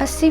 80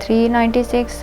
396